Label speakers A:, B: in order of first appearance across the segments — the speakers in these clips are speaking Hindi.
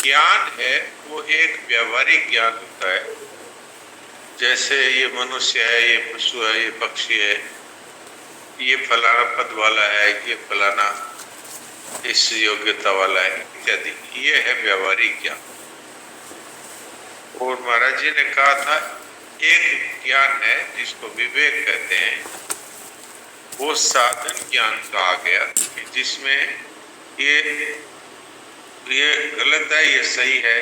A: ज्ञान है वो एक व्यवहारिक ज्ञान होता है। जैसे ये मनुष्य है, ये पशु है, ये पक्षी है, ये फलाना पद वाला है, ये फलाना इस योग्यता वाला है इत्यादि, ये है व्यवहारिक ज्ञान। और महाराज जी ने कहा था एक ज्ञान है जिसको विवेक कहते हैं, वो साधन ज्ञान कहा गया, जिसमें ये गलत है, ये सही है,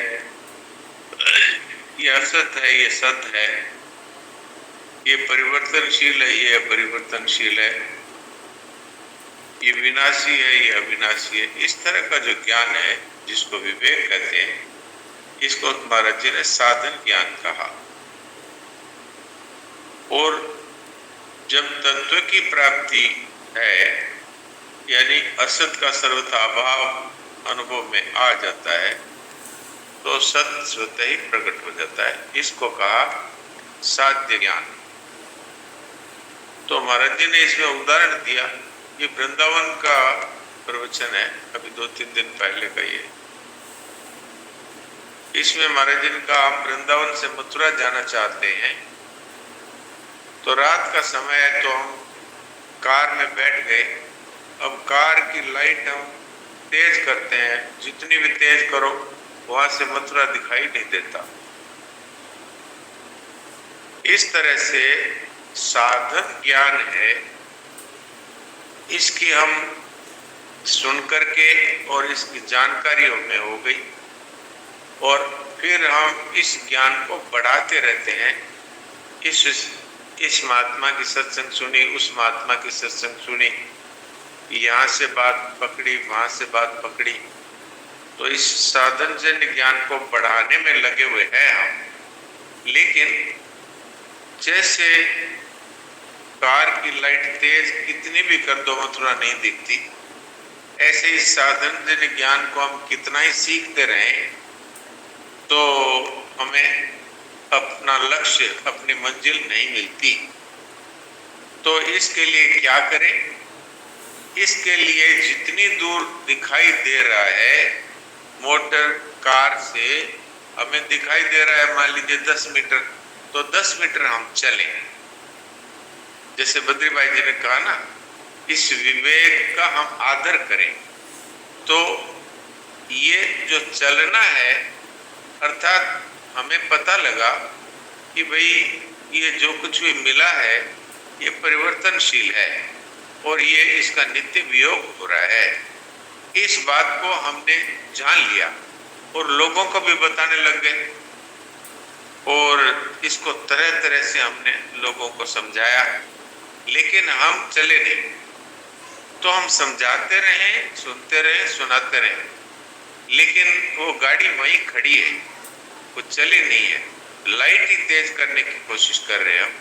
A: ये असत है, ये सत है, ये परिवर्तनशील है, ये अपरिवर्तनशील है, ये विनाशी है, ये अविनाशी है। इस तरह का जो ज्ञान है जिसको विवेक कहते हैं, इसको महाराज जी ने साधन ज्ञान कहा। और जब तत्व की प्राप्ति है, यानी असत का सर्वथा अभाव अनुभव में आ जाता है, तो सत स्वतः ही प्रकट हो जाता है। इसको कहा साध्य ज्ञान। तो महाराज जी ने इसमें उदाहरण दिया, ये वृंदावन का प्रवचन है, अभी 2-3 दिन पहले का ये। इसमें महाराज जी ने कहा हम वृंदावन से मथुरा जाना चाहते हैं, तो रात का समय है, तो हम कार में बैठ गए। अब कार की लाइट हम तेज करते हैं, जितनी भी तेज करो वहां से मथुरा दिखाई नहीं देता। इस तरह से साधन ज्ञान है, इसकी हम सुन करके और इसकी जानकारी हमें हो गई, और फिर हम इस ज्ञान को बढ़ाते रहते हैं। इस महात्मा की सत्संग सुनी, उस महात्मा की सत्संग सुनी, यहाँ से बात पकड़ी, वहां से बात पकड़ी, तो इस साधन जन्य ज्ञान को बढ़ाने में लगे हुए हैं हम। लेकिन जैसे कार की लाइट तेज कितनी भी कर दो मथुरा नहीं दिखती, ऐसे इस साधन जन्य ज्ञान को हम कितना ही सीखते रहें तो हमें अपना लक्ष्य, अपनी मंजिल नहीं मिलती। तो इसके लिए क्या करें? इसके लिए जितनी दूर दिखाई दे रहा है मोटर कार से, हमें दिखाई दे रहा है मान लीजिए 10 मीटर, तो 10 मीटर हम चलें। जैसे बद्री भाई जी ने कहा ना, इस विवेक का हम आदर करें। तो ये जो चलना है, अर्थात हमें पता लगा कि भाई ये जो कुछ भी मिला है ये परिवर्तनशील है और ये इसका नित्य वियोग हो रहा है। इस बात को हमने जान लिया और लोगों को भी बताने लग गए, और इसको तरह तरह से हमने लोगों को समझाया, लेकिन हम चले नहीं। तो हम समझाते रहे, सुनते रहे, सुनाते रहे, लेकिन वो गाड़ी वहीं खड़ी है, वो चली नहीं है। लाइट ही तेज करने की कोशिश कर रहे हैं हम,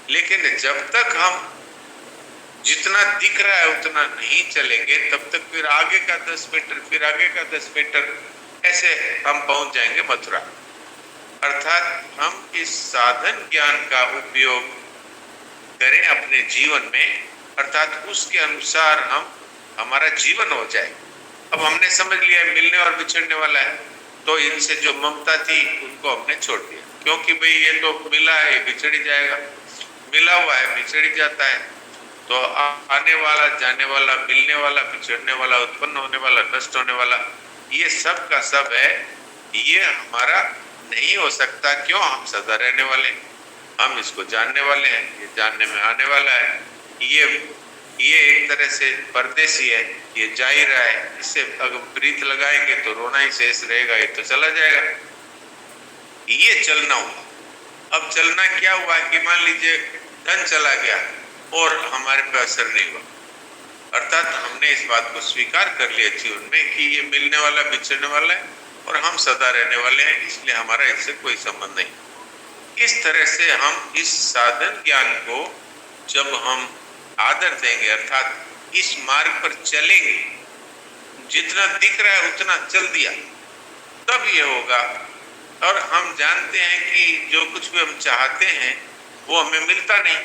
A: लेकिन जब तक हम जितना दिख रहा है उतना नहीं चलेंगे, तब तक फिर आगे का 10 मीटर, फिर आगे का 10 मीटर, ऐसे हम पहुंच जाएंगे मथुरा। अर्थात हम इस साधन ज्ञान का उपयोग करें अपने जीवन में, अर्थात उसके अनुसार हमारा जीवन हो जाए। अब हमने समझ लिया मिलने और बिछड़ने वाला है, तो इनसे जो ममता थी उनको हमने छोड़ दिया, क्योंकि भाई ये तो मिला है, ये बिछड़ ही जाएगा, मिला हुआ है बिछड़ ही जाता है। तो आने वाला, जाने वाला, मिलने वाला, बिछड़ने वाला, उत्पन्न होने वाला, नष्ट होने वाला, ये सब का सब है, ये हमारा नहीं हो सकता। क्यों? हम सदा रहने वाले, हम इसको जानने वाले हैं, ये जानने में आने वाला है। ये एक तरह से परदेसी है, ये जा ही रहा है, इससे अगर प्रीत लगाएंगे तो रोना ही शेष रहेगा, ये तो चला जाएगा। ये चलना हुआ। अब चलना क्या हुआ कि मान लीजिए धन चला गया और हमारे पे असर नहीं हुआ, अर्थात हमने इस बात को स्वीकार कर लिया जीवन में कि ये मिलने वाला, बिछड़ने वाला है और हम सदा रहने वाले हैं, इसलिए हमारा इससे कोई संबंध नहीं। इस तरह से हम इस साधन ज्ञान को जब हम आदर देंगे, अर्थात इस मार्ग पर चलेंगे, जितना दिख रहा है उतना चल दिया, तब ये होगा। और हम जानते हैं कि जो कुछ भी हम चाहते हैं वो हमें मिलता नहीं,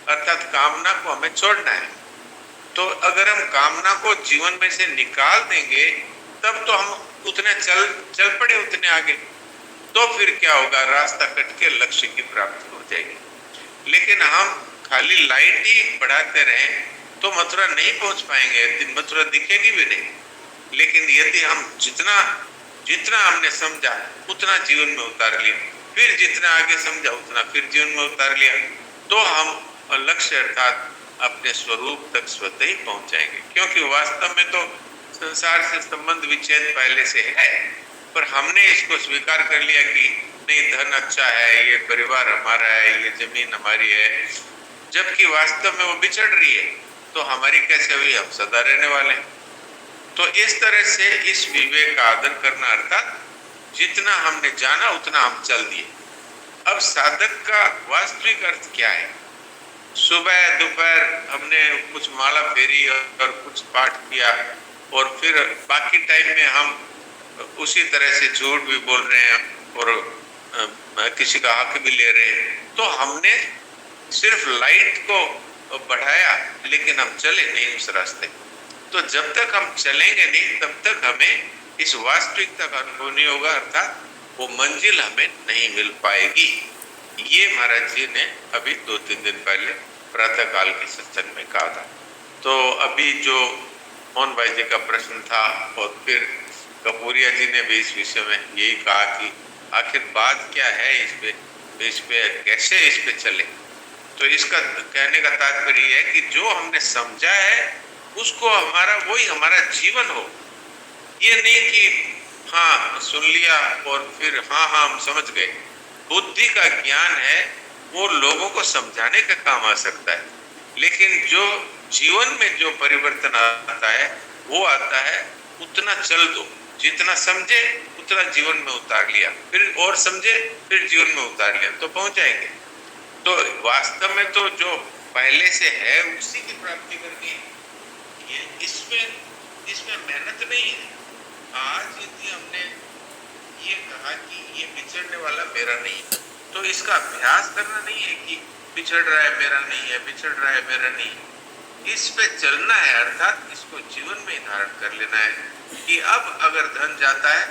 A: अर्थात कामना को हमें छोड़ना है। तो अगर हम कामना को जीवन में से निकाल देंगे, तब तो हम उतने चल पड़े उतने आगे, तो फिर क्या होगा, रास्ता कट के लक्ष्य की प्राप्ति हो जाएगी। लेकिन हम खाली लाइट ही बढ़ाते रहें तो मथुरा नहीं पहुंच पाएंगे, मथुरा दिखेगी भी नहीं। लेकिन यदि हम जितना हमने समझा उतना जीवन में उतार लिया, फिर जितना आगे समझा उतना फिर जीवन में उतार लिया, तो हम लक्ष्य अर्थात अपने स्वरूप तक स्वतः ही पहुंच जाएंगे। क्योंकि वास्तव में तो संसार से संबंध विच्छेद पहले से है, पर हमने इसको स्वीकार कर लिया कि नहीं, धन अच्छा है, ये परिवार हमारा है, ये जमीन हमारी है, जबकि वास्तव में वो बिछड़ रही है। तो हमारी कैसे हुई, हम सदा रहने वाले हैं। तो इस तरह से इस विवेक का आदर करना, अर्थात जितना हमने जाना उतना हम चल दिए। अब साधक का वास्तविक अर्थ क्या है? सुबह दोपहर हमने कुछ माला फेरी और कुछ पाठ किया, और फिर बाकी टाइम में हम उसी तरह से झूठ भी बोल रहे हैं और किसी का हक भी ले रहे हैं। तो हमने सिर्फ लाइट को बढ़ाया, लेकिन हम चले नहीं उस रास्ते। तो जब तक हम चलेंगे नहीं तब तक हमें इस वास्तविकता का अनुभव नहीं होगा, अर्थात वो मंजिल हमें नहीं मिल पाएगी। ये महाराज जी ने अभी 2-3 दिन पहले प्रातः काल के सत्संग में कहा था। तो अभी जो मोहन भाई जी का प्रश्न था, और फिर कपूरिया जी ने भी इस विषय में यही कहा कि आखिर बात क्या है, इस पे कैसे इस पे चले। तो इसका कहने का तात्पर्य है कि जो हमने समझा है उसको वही हमारा जीवन हो। ये नहीं कि हाँ सुन लिया और फिर हाँ हम समझ गए। बुद्धि का ज्ञान है वो लोगों को समझाने का काम आ सकता है, लेकिन जो जीवन में जो परिवर्तन आता है वो आता है उतना चल दो, जितना समझे उतना जीवन में उतार लिया, फिर और समझे फिर जीवन में उतार लिया, तो पहुंच जाएंगे। तो वास्तव में तो जो पहले से है उसी की प्राप्ति करनी है। इसमें मेहनत नहीं है। आज यदि हमने ये कहा कि ये बिछड़ने वाला मेरा नहीं है, तो इसका अभ्यास करना नहीं है कि बिछड़ रहा है मेरा नहीं है, बिछड़ रहा है मेरा नहीं है। इस पे चलना है, अर्थात इसको जीवन में धारण कर लेना है कि अब अगर धन जाता है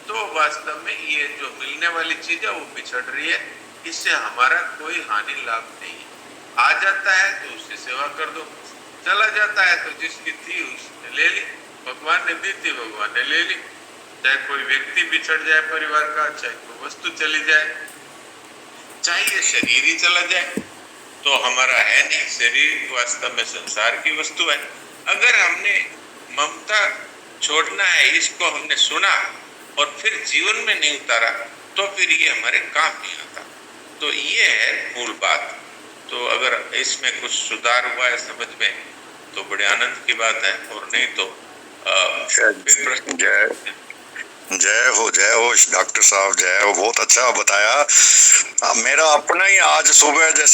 A: तो वास्तव में ये जो मिलने वाली चीज है वो बिछड़ रही है, इससे हमारा कोई हानि लाभ नहीं है। आ जाता है तो उससे सेवा कर दो, चला जाता है तो जिसकी थी उसने ले ली, भगवान ने दी थी भगवान ने ले ली। चाहे कोई व्यक्ति बिछड़ जाए परिवार का, चाहे कोई वस्तु चली जाए, चाहे ये शरीर ही चला जाए, तो हमारा है नहीं। शरीर वास्तव में संसार की वस्तु है। अगर हमने ममता छोड़ना है, इसको हमने सुना और फिर जीवन में नहीं उतारा, तो फिर ये हमारे काम नहीं आता। तो ये है मूल बात। तो अगर इसमें कुछ सुधार हुआ है समझ में तो बड़े आनंद की बात है, और नहीं तो
B: जय हो डॉक्टर साहब, जय हो। बहुत अच्छा बताया। मेरा अपना ही आज सुबह जैसे